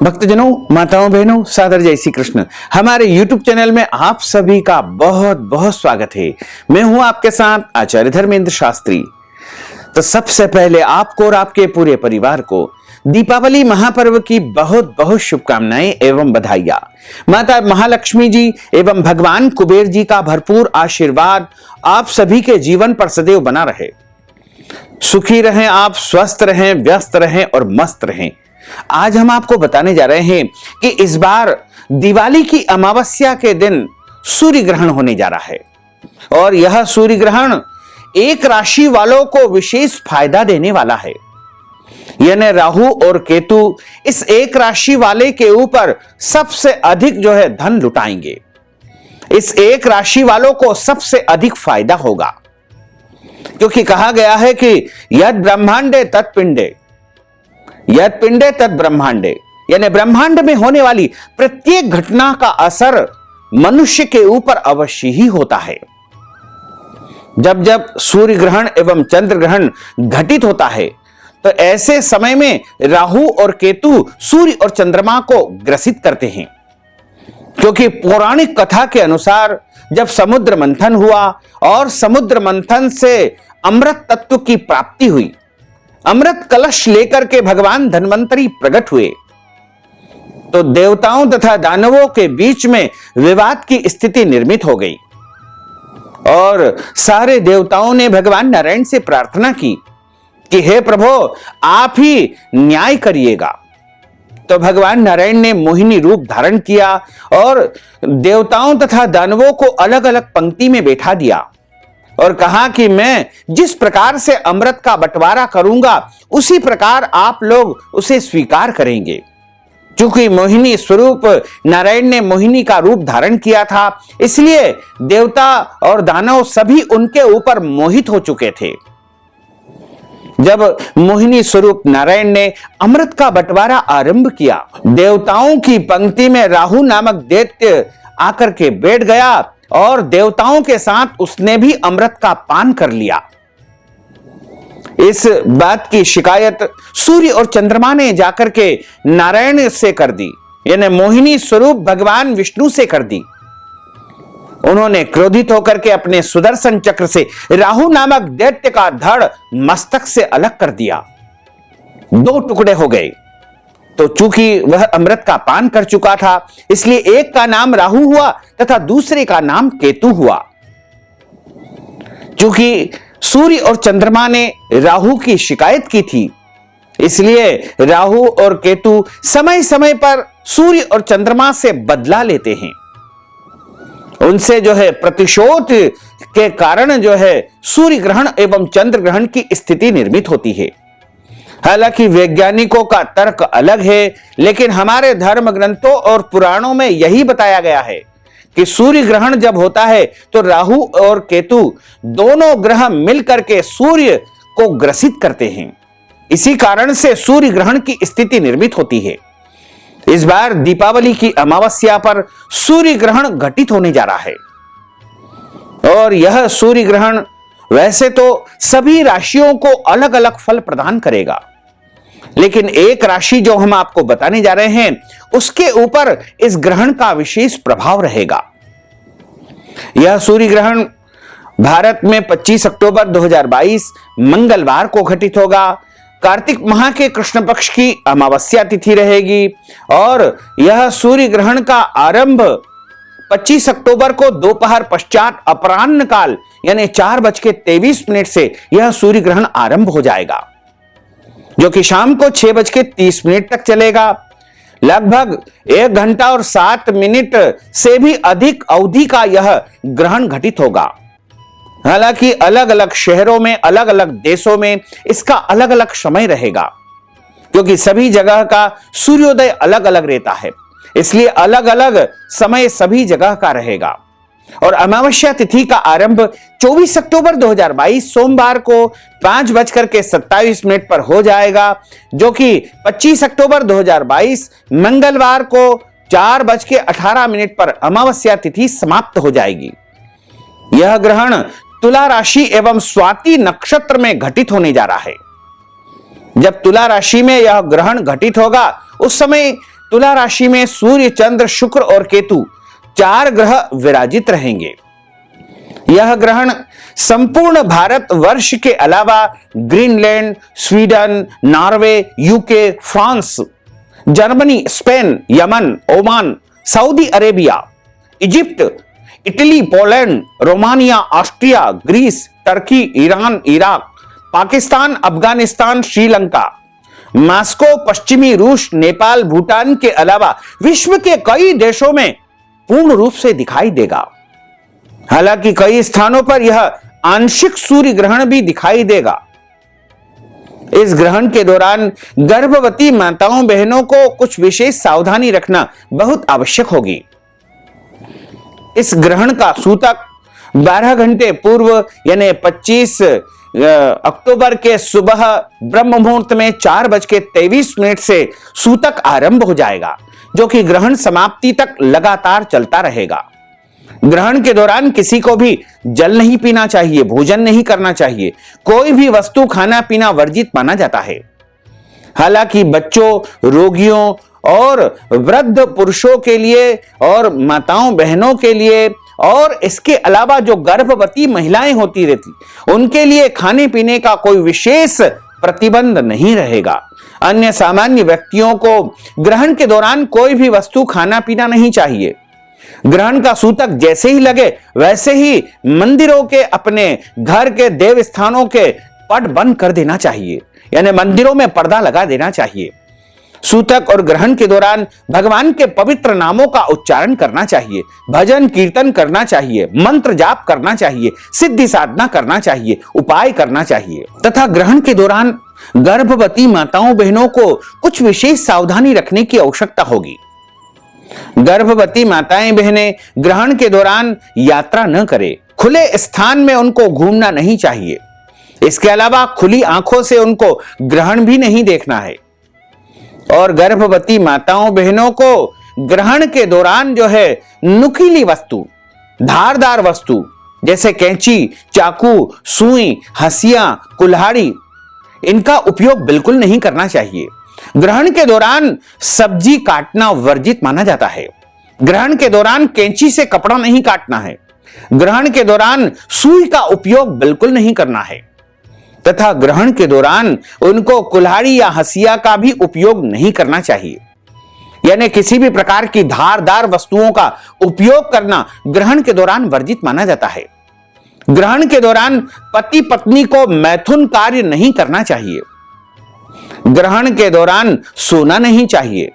भक्तजनों, माताओं, बहनों, सादर जय श्री कृष्ण। हमारे YouTube चैनल में आप सभी का बहुत बहुत स्वागत है। मैं हूं आपके साथ आचार्य धर्मेंद्र शास्त्री। तो सबसे पहले आपको और आपके पूरे परिवार को दीपावली महापर्व की बहुत बहुत शुभकामनाएं एवं बधाइयां। माता महालक्ष्मी जी एवं भगवान कुबेर जी का भरपूर आशीर्वाद आप सभी के जीवन पर सदैव बना रहे। सुखी रहें आप, स्वस्थ रहें, व्यस्त रहें और मस्त रहें। आज हम आपको बताने जा रहे हैं कि इस बार दिवाली की अमावस्या के दिन सूर्य ग्रहण होने जा रहा है और यह सूर्य ग्रहण एक राशि वालों को विशेष फायदा देने वाला है। यानी राहु और केतु इस एक राशि वाले के ऊपर सबसे अधिक धन लुटाएंगे। इस एक राशि वालों को सबसे अधिक फायदा होगा, क्योंकि कहा गया है कि यद ब्रह्मांडे तत्पिंडे, यद पिंडे तत् ब्रह्मांडे, यानी ब्रह्मांड में होने वाली प्रत्येक घटना का असर मनुष्य के ऊपर अवश्य ही होता है। जब जब सूर्य ग्रहण एवं चंद्र ग्रहण घटित होता है तो ऐसे समय में राहु और केतु सूर्य और चंद्रमा को ग्रसित करते हैं, क्योंकि पौराणिक कथा के अनुसार जब समुद्र मंथन हुआ और समुद्र मंथन से अमृत तत्व की प्राप्ति हुई, अमृत कलश लेकर के भगवान धन्वंतरी प्रकट हुए, तो देवताओं तथा दानवों के बीच में विवाद की स्थिति निर्मित हो गई और सारे देवताओं ने भगवान नारायण से प्रार्थना की कि हे प्रभु, आप ही न्याय करिएगा। तो भगवान नारायण ने मोहिनी रूप धारण किया और देवताओं तथा दानवों को अलग अलग पंक्ति में बैठा दिया और कहा कि मैं जिस प्रकार से अमृत का बंटवारा करूंगा उसी प्रकार आप लोग उसे स्वीकार करेंगे। क्योंकि मोहिनी स्वरूप नारायण ने मोहिनी का रूप धारण किया था, इसलिए देवता और दानव सभी उनके ऊपर मोहित हो चुके थे। जब मोहिनी स्वरूप नारायण ने अमृत का बंटवारा आरंभ किया, देवताओं की पंक्ति में राहु नामक दैत्य आकर के बैठ गया और देवताओं के साथ उसने भी अमृत का पान कर लिया। इस बात की शिकायत सूर्य और चंद्रमा ने जाकर के नारायण से कर दी, यानी मोहिनी स्वरूप भगवान विष्णु से कर दी। उन्होंने क्रोधित होकर के अपने सुदर्शन चक्र से राहु नामक दैत्य का धड़ मस्तक से अलग कर दिया। दो टुकड़े हो गए। तो चूंकि वह अमृत का पान कर चुका था, इसलिए एक का नाम राहु हुआ तथा दूसरे का नाम केतु हुआ। चूंकि सूर्य और चंद्रमा ने राहु की शिकायत की थी, इसलिए राहु और केतु समय समय पर सूर्य और चंद्रमा से बदला लेते हैं। उनसे प्रतिशोध के कारण सूर्य ग्रहण एवं चंद्र ग्रहण की स्थिति निर्मित होती है। हालांकि वैज्ञानिकों का तर्क अलग है, लेकिन हमारे धर्म ग्रंथों और पुराणों में यही बताया गया है कि सूर्य ग्रहण जब होता है तो राहु और केतु दोनों ग्रह मिलकर के सूर्य को ग्रसित करते हैं। इसी कारण से सूर्य ग्रहण की स्थिति निर्मित होती है। इस बार दीपावली की अमावस्या पर सूर्य ग्रहण घटित होने जा रहा है और यह सूर्य ग्रहण वैसे तो सभी राशियों को अलग अलग फल प्रदान करेगा, लेकिन एक राशि जो हम आपको बताने जा रहे हैं उसके ऊपर इस ग्रहण का विशेष प्रभाव रहेगा। यह सूर्य ग्रहण भारत में 25 अक्टूबर 2022 मंगलवार को घटित होगा। कार्तिक माह के कृष्ण पक्ष की अमावस्या तिथि रहेगी और यह सूर्य ग्रहण का आरंभ 25 अक्टूबर को दोपहर पश्चात अपराह्न काल यानी 4:23 से यह सूर्य ग्रहण आरंभ हो जाएगा, जो कि शाम को 6:30 तक चलेगा। लगभग 1 घंटा और 7 मिनट से भी अधिक अवधि का यह ग्रहण घटित होगा। हालांकि अलग अलग शहरों में, अलग अलग देशों में इसका अलग अलग समय रहेगा, क्योंकि सभी जगह का सूर्योदय अलग अलग रहता है, इसलिए अलग अलग समय सभी जगह का रहेगा। और अमावस्या तिथि का आरंभ 24 अक्टूबर 2022 सोमवार को 5:27 पर हो जाएगा, जो कि 25 अक्टूबर 2022 मंगलवार को 4:18 पर अमावस्या तिथि समाप्त हो जाएगी। यह ग्रहण तुला राशि एवं स्वाति नक्षत्र में घटित होने जा रहा है। जब तुला राशि में यह ग्रहण घटित होगा उस समय तुला राशि में सूर्य, चंद्र, शुक्र और केतु 4 ग्रह विराजित रहेंगे। यह ग्रहण संपूर्ण भारत वर्ष के अलावा Greenland, Sweden, Norway, UK, France, Germany, Spain, Yemen, Oman, Saudi Arabia, Egypt, Italy, Poland, Romania, Austria, Greece, Turkey, Iran, Iraq, Pakistan, Afghanistan, Sri Lanka, Moscow, पश्चिमी रूस, नेपाल, भूटान के अलावा विश्व के कई देशों में पूर्ण रूप से दिखाई देगा। हालांकि कई स्थानों पर यह आंशिक सूर्य ग्रहण भी दिखाई देगा। इस ग्रहण के दौरान गर्भवती माताओं बहनों को कुछ विशेष सावधानी रखना बहुत आवश्यक होगी। इस ग्रहण का सूतक 12 घंटे पूर्व यानी 25 अक्टूबर के सुबह ब्रह्म मुहूर्त में 4:23 से सूतक आरंभ हो जाएगा, जो कि ग्रहण समाप्ति तक लगातार चलता रहेगा। ग्रहण के दौरान किसी को भी जल नहीं पीना चाहिए, भोजन नहीं करना चाहिए, कोई भी वस्तु खाना पीना वर्जित माना जाता है। हालांकि बच्चों, रोगियों और वृद्ध पुरुषों के लिए और माताओं बहनों के लिए और इसके अलावा जो गर्भवती महिलाएं होती रहती, उनके लिए खाने पीने का कोई विशेष प्रतिबंध नहीं रहेगा। अन्य सामान्य व्यक्तियों को ग्रहण के दौरान कोई भी वस्तु खाना पीना नहीं चाहिए। ग्रहण का सूतक जैसे ही लगे वैसे ही मंदिरों के, अपने घर के देव स्थानों के पट बंद कर देना चाहिए, यानी मंदिरों में पर्दा लगा देना चाहिए। सूतक और ग्रहण के दौरान भगवान के पवित्र नामों का उच्चारण करना चाहिए, भजन कीर्तन करना चाहिए, मंत्र जाप करना चाहिए, सिद्धि साधना करना चाहिए, उपाय करना चाहिए। तथा ग्रहण के दौरान गर्भवती माताओं बहनों को कुछ विशेष सावधानी रखने की आवश्यकता होगी। गर्भवती माताएं बहनें ग्रहण के दौरान यात्रा न करें, खुले स्थान में उनको घूमना नहीं चाहिए। इसके अलावा खुली आंखों से उनको ग्रहण भी नहीं देखना है। और गर्भवती माताओं बहनों को ग्रहण के दौरान जो है नुकीली वस्तु, धारदार वस्तु जैसे कैंची, चाकू, सुई, हंसिया, कुल्हाड़ी, इनका उपयोग बिल्कुल नहीं करना चाहिए। ग्रहण के दौरान सब्जी काटना वर्जित माना जाता है। ग्रहण के दौरान कैंची से कपड़ा नहीं काटना है। ग्रहण के दौरान सुई का उपयोग बिल्कुल नहीं करना है तथा ग्रहण के दौरान उनको कुल्हाड़ी या हंसिया का भी उपयोग नहीं करना चाहिए। यानी किसी भी प्रकार की धारदार वस्तुओं का उपयोग करना ग्रहण के दौरान वर्जित माना जाता है। ग्रहण के दौरान पति पत्नी को मैथुन कार्य नहीं करना चाहिए। ग्रहण के दौरान सोना नहीं चाहिए।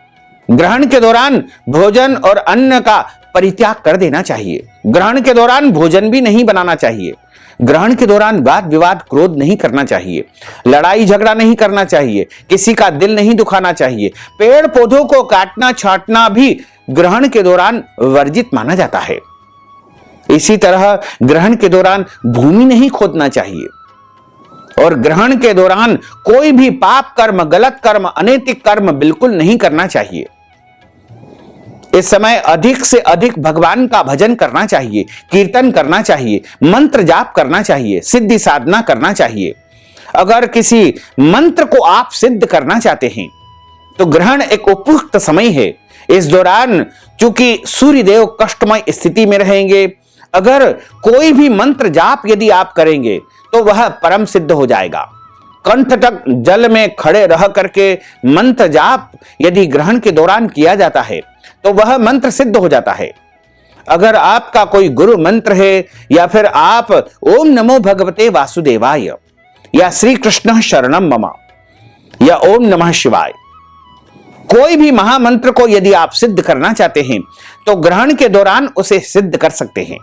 ग्रहण के दौरान भोजन और अन्न का परित्याग कर देना चाहिए। ग्रहण के दौरान भोजन भी नहीं बनाना चाहिए। ग्रहण के दौरान वाद विवाद, क्रोध नहीं करना चाहिए। लड़ाई झगड़ा नहीं करना चाहिए। किसी का दिल नहीं दुखाना चाहिए। पेड़ पौधों को काटना छांटना भी ग्रहण के दौरान वर्जित माना जाता है। इसी तरह ग्रहण के दौरान भूमि नहीं खोदना चाहिए और ग्रहण के दौरान कोई भी पाप कर्म, गलत कर्म, अनैतिक कर्म बिल्कुल नहीं करना चाहिए। इस समय अधिक से अधिक भगवान का भजन करना चाहिए, कीर्तन करना चाहिए, मंत्र जाप करना चाहिए, सिद्धि साधना करना चाहिए। अगर किसी मंत्र को आप सिद्ध करना चाहते हैं तो ग्रहण एक उपयुक्त समय है। इस दौरान चूंकि सूर्यदेव कष्टमय स्थिति में रहेंगे, अगर कोई भी मंत्र जाप यदि आप करेंगे तो वह परम सिद्ध हो जाएगा। कंठ तक जल में खड़े रह करके मंत्र जाप यदि ग्रहण के दौरान किया जाता है तो वह मंत्र सिद्ध हो जाता है। अगर आपका कोई गुरु मंत्र है या फिर आप ओम नमो भगवते वासुदेवाय या श्री कृष्ण शरणम मम या ओम नमः शिवाय, कोई भी महामंत्र को यदि आप सिद्ध करना चाहते हैं तो ग्रहण के दौरान उसे सिद्ध कर सकते हैं।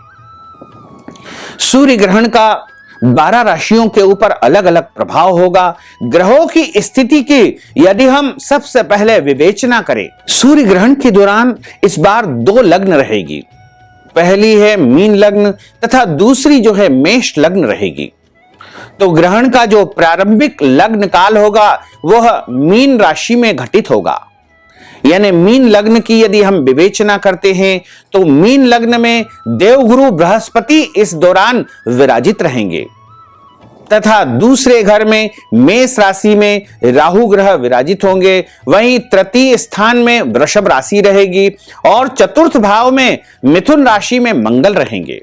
सूर्य ग्रहण का 12 राशियों के ऊपर अलग अलग प्रभाव होगा। ग्रहों की स्थिति की यदि हम सबसे पहले विवेचना करें, सूर्य ग्रहण के दौरान इस बार 2 लग्न रहेगी। पहली है मीन लग्न तथा दूसरी जो है मेष लग्न रहेगी। तो ग्रहण का जो प्रारंभिक लग्न काल होगा वह मीन राशि में घटित होगा। यानी मीन लग्न की यदि हम विवेचना करते हैं तो मीन लग्न में देवगुरु बृहस्पति इस दौरान विराजित रहेंगे। तथा दूसरे घर में मेष राशि में राहु ग्रह विराजित होंगे। वहीं तृतीय स्थान में वृषभ राशि रहेगी और चतुर्थ भाव में मिथुन राशि में मंगल रहेंगे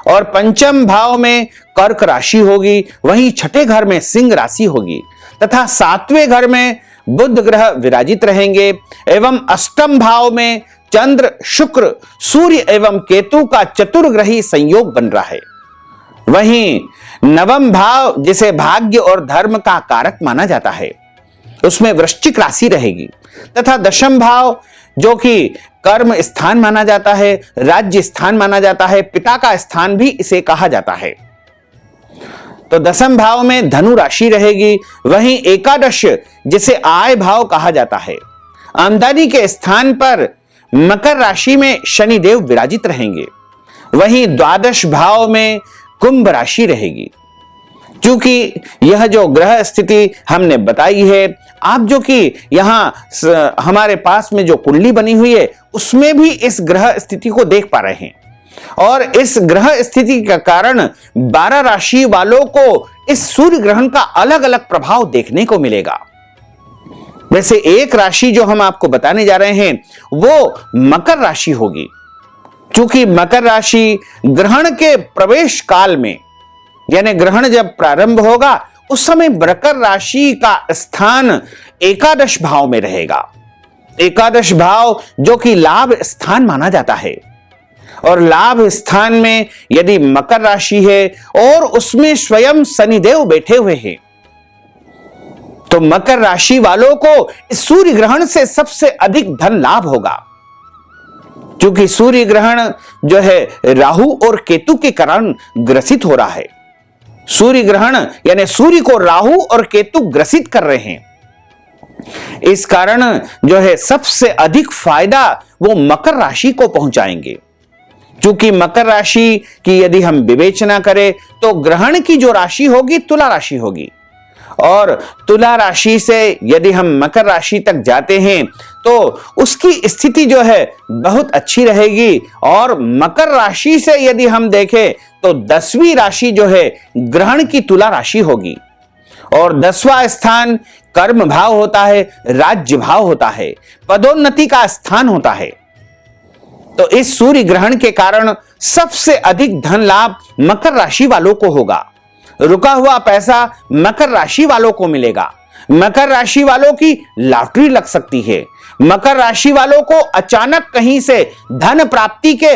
और पंचम भाव में कर्क राशि होगी। वहीं छठे घर में सिंह राशि होगी तथा सातवें घर में बुध ग्रह विराजित रहेंगे एवं अष्टम भाव में चंद्र, शुक्र, सूर्य एवं केतु का चतुर्ग्रही संयोग बन रहा है। वहीं नवम भाव जिसे भाग्य और धर्म का कारक माना जाता है उसमें वृश्चिक राशि रहेगी तथा दशम भाव जो कि कर्म स्थान माना जाता है, राज्य स्थान माना जाता है, पिता का स्थान भी इसे कहा जाता है, तो दशम भाव में धनु राशि रहेगी। वहीं एकादश जिसे आय भाव कहा जाता है, आमदनी के स्थान पर मकर राशि में शनिदेव विराजित रहेंगे। वहीं द्वादश भाव में कुंभ राशि रहेगी। क्योंकि यह जो ग्रह स्थिति हमने बताई है, आप जो कि यहां हमारे पास में जो कुंडली बनी हुई है उसमें भी इस ग्रह स्थिति को देख पा रहे हैं और इस ग्रह स्थिति के कारण 12 राशि वालों को इस सूर्य ग्रहण का अलग अलग प्रभाव देखने को मिलेगा। वैसे एक राशि जो हम आपको बताने जा रहे हैं वो मकर राशि होगी। क्योंकि मकर राशि ग्रहण के प्रवेश काल में यानी ग्रहण जब प्रारंभ होगा उस समय मकर राशि का स्थान एकादश भाव में रहेगा। एकादश भाव जो कि लाभ स्थान माना जाता है और लाभ स्थान में यदि मकर राशि है और उसमें स्वयं शनिदेव बैठे हुए हैं तो मकर राशि वालों को इस सूर्य ग्रहण से सबसे अधिक धन लाभ होगा। क्योंकि सूर्य ग्रहण जो है राहु और केतु के कारण ग्रसित हो रहा है। सूर्य ग्रहण यानी सूर्य को राहु और केतु ग्रसित कर रहे हैं। इस कारण जो है सबसे अधिक फायदा वो मकर राशि को पहुंचाएंगे। क्योंकि मकर राशि की यदि हम विवेचना करें तो ग्रहण की जो राशि होगी तुला राशि होगी और तुला राशि से यदि हम मकर राशि तक जाते हैं तो उसकी स्थिति जो है बहुत अच्छी रहेगी। और मकर राशि से यदि हम देखें तो 10वीं राशि जो है ग्रहण की तुला राशि होगी और 10वां स्थान कर्म भाव होता है, राज्य भाव होता है, पदोन्नति का स्थान होता है। तो इस सूर्य ग्रहण के कारण सबसे अधिक धन लाभ मकर राशि वालों को होगा। रुका हुआ पैसा मकर राशि वालों को मिलेगा। मकर राशि वालों की लॉटरी लग सकती है। मकर राशि वालों को अचानक कहीं से धन प्राप्ति के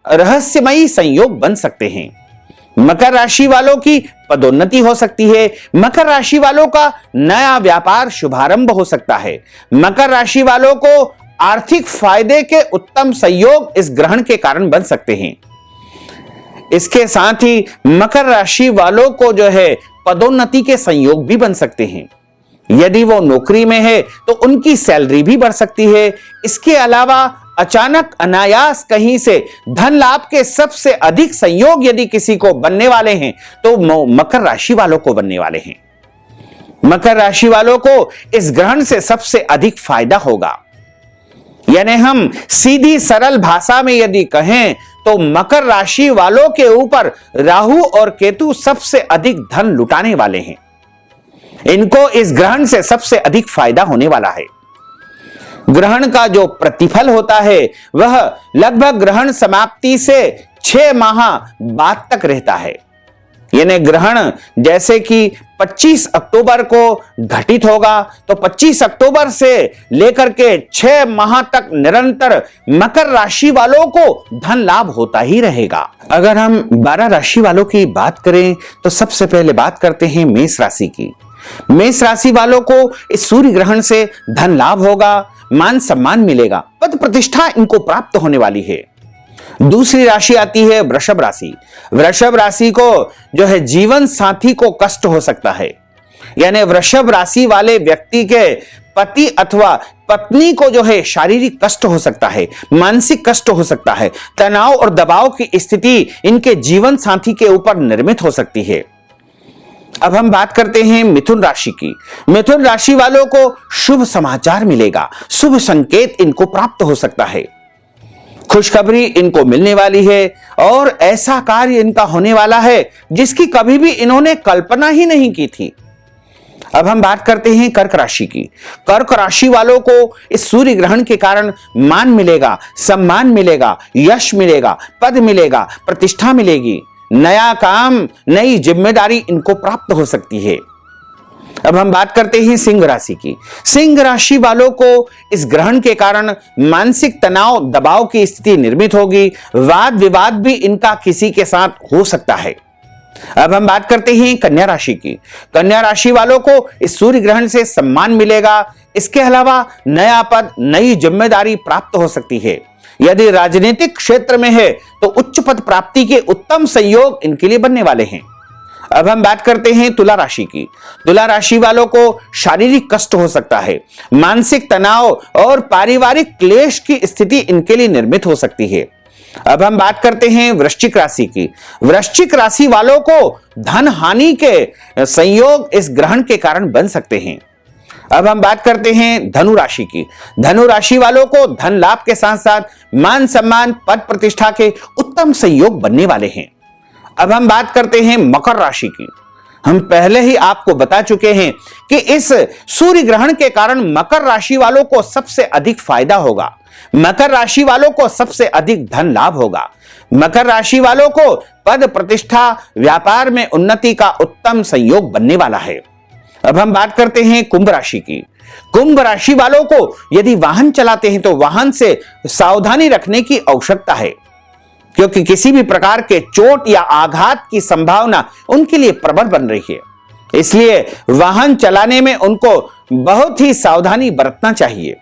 रहस्यमयी संयोग बन सकते हैं। मकर राशि वालों की पदोन्नति हो सकती है। मकर राशि वालों का नया व्यापार शुभारंभ हो सकता है। मकर राशि वालों को आर्थिक फायदे के उत्तम संयोग इस ग्रहण के कारण बन सकते हैं। इसके साथ ही मकर राशि वालों को जो है पदोन्नति के संयोग भी बन सकते हैं। यदि वो नौकरी में है तो उनकी सैलरी भी बढ़ सकती है। इसके अलावा अचानक अनायास कहीं से धन लाभ के सबसे अधिक संयोग यदि किसी को बनने वाले हैं तो मकर राशि वालों को बनने वाले हैं। मकर राशि वालों को इस ग्रहण से सबसे अधिक फायदा होगा। यानी हम सीधी सरल भाषा में यदि कहें तो मकर राशि वालों के ऊपर राहु और केतु सबसे अधिक धन लुटाने वाले हैं। इनको इस ग्रहण से सबसे अधिक फायदा होने वाला है। ग्रहण का जो प्रतिफल होता है वह लगभग ग्रहण समाप्ति से 6 माह बाद तक रहता है। यानी ग्रहण जैसे कि 25 अक्टूबर को घटित होगा तो 25 अक्टूबर से लेकर के 6 माह तक निरंतर मकर राशि वालों को धन लाभ होता ही रहेगा। अगर हम 12 राशि वालों की बात करें तो सबसे पहले बात करते हैं मेष राशि की। मेष राशि वालों को इस सूर्य ग्रहण से धन लाभ होगा, मान सम्मान मिलेगा, पद प्रतिष्ठा इनको प्राप्त होने वाली है। दूसरी राशि आती है वृषभ राशि। वृषभ राशि को जो है जीवन साथी को कष्ट हो सकता है। यानी वृषभ राशि वाले व्यक्ति के पति अथवा पत्नी को जो है शारीरिक कष्ट हो सकता है, मानसिक कष्ट हो सकता है, तनाव और दबाव की स्थिति इनके जीवन साथी के ऊपर निर्मित हो सकती है। अब हम बात करते हैं मिथुन राशि की। मिथुन राशि वालों को शुभ समाचार मिलेगा, शुभ संकेत इनको प्राप्त हो सकता है। खुशखबरी इनको मिलने वाली है और ऐसा कार्य इनका होने वाला है जिसकी कभी भी इन्होंने कल्पना ही नहीं की थी। अब हम बात करते हैं कर्क राशि की। कर्क राशि वालों को इस सूर्य ग्रहण के कारण मान मिलेगा, सम्मान मिलेगा, यश मिलेगा, पद मिलेगा, प्रतिष्ठा मिलेगी, नया काम, नई जिम्मेदारी इनको प्राप्त हो सकती है। अब हम बात करते हैं सिंह राशि की। सिंह राशि वालों को इस ग्रहण के कारण मानसिक तनाव, दबाव की स्थिति निर्मित होगी। वाद विवाद भी इनका किसी के साथ हो सकता है। अब हम बात करते हैं कन्या राशि की। कन्या राशि वालों को इस सूर्य ग्रहण से सम्मान मिलेगा। इसके अलावा नया पद, नई जिम्मेदारी प्राप्त हो सकती है। यदि राजनीतिक क्षेत्र में है तो उच्च पद प्राप्ति के उत्तम संयोग इनके लिए बनने वाले हैं। अब हम बात करते हैं तुला राशि की। तुला राशि वालों को शारीरिक कष्ट हो सकता है, मानसिक तनाव और पारिवारिक क्लेश की स्थिति इनके लिए निर्मित हो सकती है। अब हम बात करते हैं वृश्चिक राशि की। वृश्चिक राशि वालों को धन हानि के संयोग इस ग्रहण के कारण बन सकते हैं। अब हम बात करते हैं धनु राशि की। धनु राशि वालों को धन लाभ के साथ साथ मान सम्मान, पद प्रतिष्ठा के उत्तम संयोग बनने वाले हैं। अब हम बात करते हैं मकर राशि की। हम पहले ही आपको बता चुके हैं कि इस सूर्य ग्रहण के कारण मकर राशि वालों को सबसे अधिक फायदा होगा। मकर राशि वालों को सबसे अधिक धन लाभ होगा। मकर राशि वालों को पद प्रतिष्ठा, व्यापार में उन्नति का उत्तम संयोग बनने वाला है। अब हम बात करते हैं कुंभ राशि की। कुंभ राशि वालों को यदि वाहन चलाते हैं तो वाहन से सावधानी रखने की आवश्यकता है, क्योंकि किसी भी प्रकार के चोट या आघात की संभावना उनके लिए प्रबल बन रही है। इसलिए वाहन चलाने में उनको बहुत ही सावधानी बरतना चाहिए।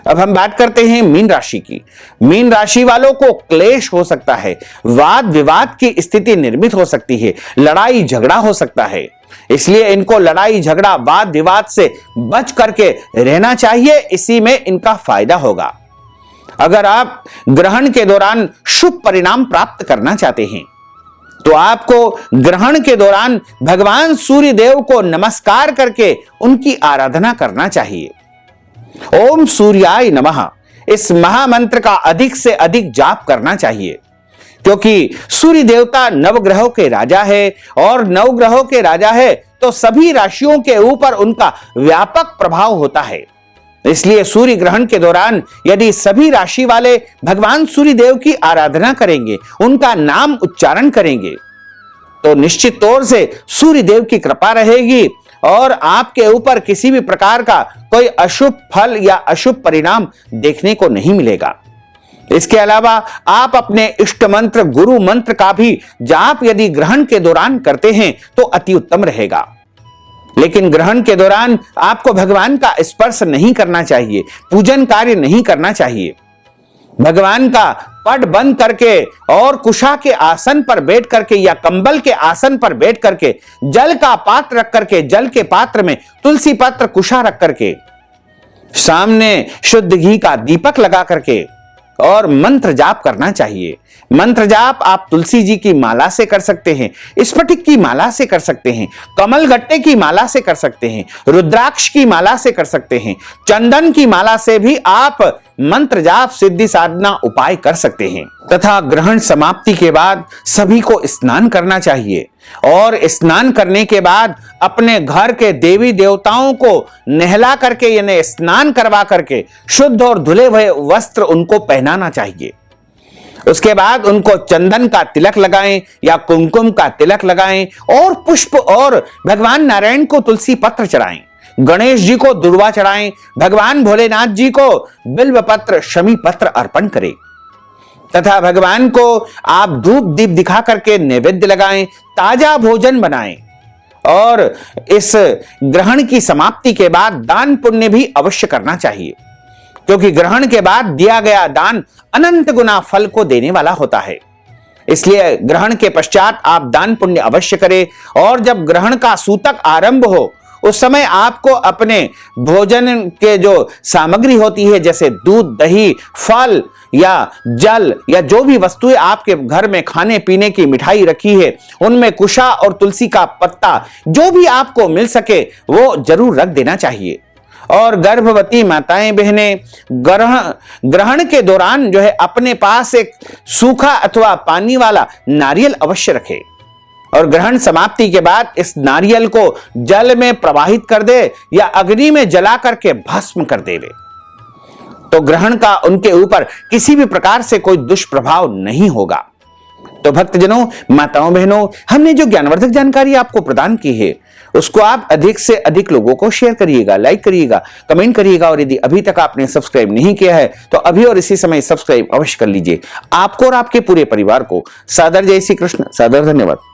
अब हम बात करते हैं मीन राशि की। मीन राशि वालों को क्लेश हो सकता है, वाद विवाद की स्थिति निर्मित हो सकती है, लड़ाई झगड़ा हो सकता है। इसलिए इनको लड़ाई झगड़ा, वाद विवाद से बच करके रहना चाहिए। इसी में इनका फायदा होगा। अगर आप ग्रहण के दौरान शुभ परिणाम प्राप्त करना चाहते हैं तो आपको ग्रहण के दौरान भगवान सूर्य देव को नमस्कार करके उनकी आराधना करना चाहिए। ओम सूर्याय नमः इस महामंत्र का अधिक से अधिक जाप करना चाहिए, क्योंकि सूर्य देवता नवग्रहों के राजा है और नवग्रहों के राजा है तो सभी राशियों के ऊपर उनका व्यापक प्रभाव होता है। इसलिए सूर्य ग्रहण के दौरान यदि सभी राशि वाले भगवान सूर्य देव की आराधना करेंगे, उनका नाम उच्चारण करेंगे, तो निश्चित तौर से सूर्य देव की कृपा रहेगी और आपके ऊपर किसी भी प्रकार का कोई अशुभ फल या अशुभ परिणाम देखने को नहीं मिलेगा। इसके अलावा आप अपने इष्ट मंत्र, गुरु मंत्र का भी जाप यदि ग्रहण के दौरान करते हैं तो अति उत्तम रहेगा। लेकिन ग्रहण के दौरान आपको भगवान का स्पर्श नहीं करना चाहिए, पूजन कार्य नहीं करना चाहिए। भगवान का पट बंद करके और कुशा के आसन पर बैठ करके या कंबल के आसन पर बैठ करके जल का पात्र रख करके, जल के पात्र में तुलसी पत्र, कुशा रख करके, सामने शुद्ध घी का दीपक लगा करके और मंत्र जाप करना चाहिए। मंत्र जाप आप तुलसी जी की माला से कर सकते हैं, स्फटिक की माला से कर सकते हैं, कमल गट्टे की माला से कर सकते हैं, रुद्राक्ष की माला से कर सकते हैं, चंदन की माला से भी आप मंत्र जाप सिद्धि साधना उपाय कर सकते हैं। तथा ग्रहण समाप्ति के बाद सभी को स्नान करना चाहिए और स्नान करने के बाद अपने घर के देवी देवताओं को नहला करके यानी स्नान करवा करके शुद्ध और धुले हुए वस्त्र उनको पहनाना चाहिए। उसके बाद उनको चंदन का तिलक लगाएं या कुमकुम का तिलक लगाएं और पुष्प और भगवान नारायण को तुलसी पत्र चढ़ाएं, गणेश जी को दुर्वा चढ़ाएं, भगवान भोलेनाथ जी को बिल्व पत्र, शमी पत्र अर्पण करें तथा भगवान को आप धूप दीप दिखा करके नैवेद्य लगाएं, ताजा भोजन बनाएं और इस ग्रहण की समाप्ति के बाद दान पुण्य भी अवश्य करना चाहिए, क्योंकि ग्रहण के बाद दिया गया दान अनंत गुना फल को देने वाला होता है। इसलिए ग्रहण के पश्चात आप दान पुण्य अवश्य करें और जब ग्रहण का सूतक आरंभ हो उस समय आपको अपने भोजन के जो सामग्री होती है, जैसे दूध, दही, फल या जल या जो भी वस्तुएं आपके घर में खाने पीने की मिठाई रखी है, उनमें कुशा और तुलसी का पत्ता जो भी आपको मिल सके वो जरूर रख देना चाहिए। और गर्भवती माताएं बहनें ग्रहण के दौरान जो है अपने पास एक सूखा अथवा पानी वाला नारियल अवश्य रखें और ग्रहण समाप्ति के बाद इस नारियल को जल में प्रवाहित कर दे या अग्नि में जला करके भस्म कर देवे तो ग्रहण का उनके ऊपर किसी भी प्रकार से कोई दुष्प्रभाव नहीं होगा। तो भक्तजनों, माताओं, बहनों, हमने जो ज्ञानवर्धक जानकारी आपको प्रदान की है उसको आप अधिक से अधिक लोगों को शेयर करिएगा, लाइक करिएगा, कमेंट करिएगा और यदि अभी तक आपने सब्सक्राइब नहीं किया है तो अभी और इसी समय सब्सक्राइब अवश्य कर लीजिए। आपको और आपके पूरे परिवार को सादर जय श्री कृष्ण, सादर धन्यवाद।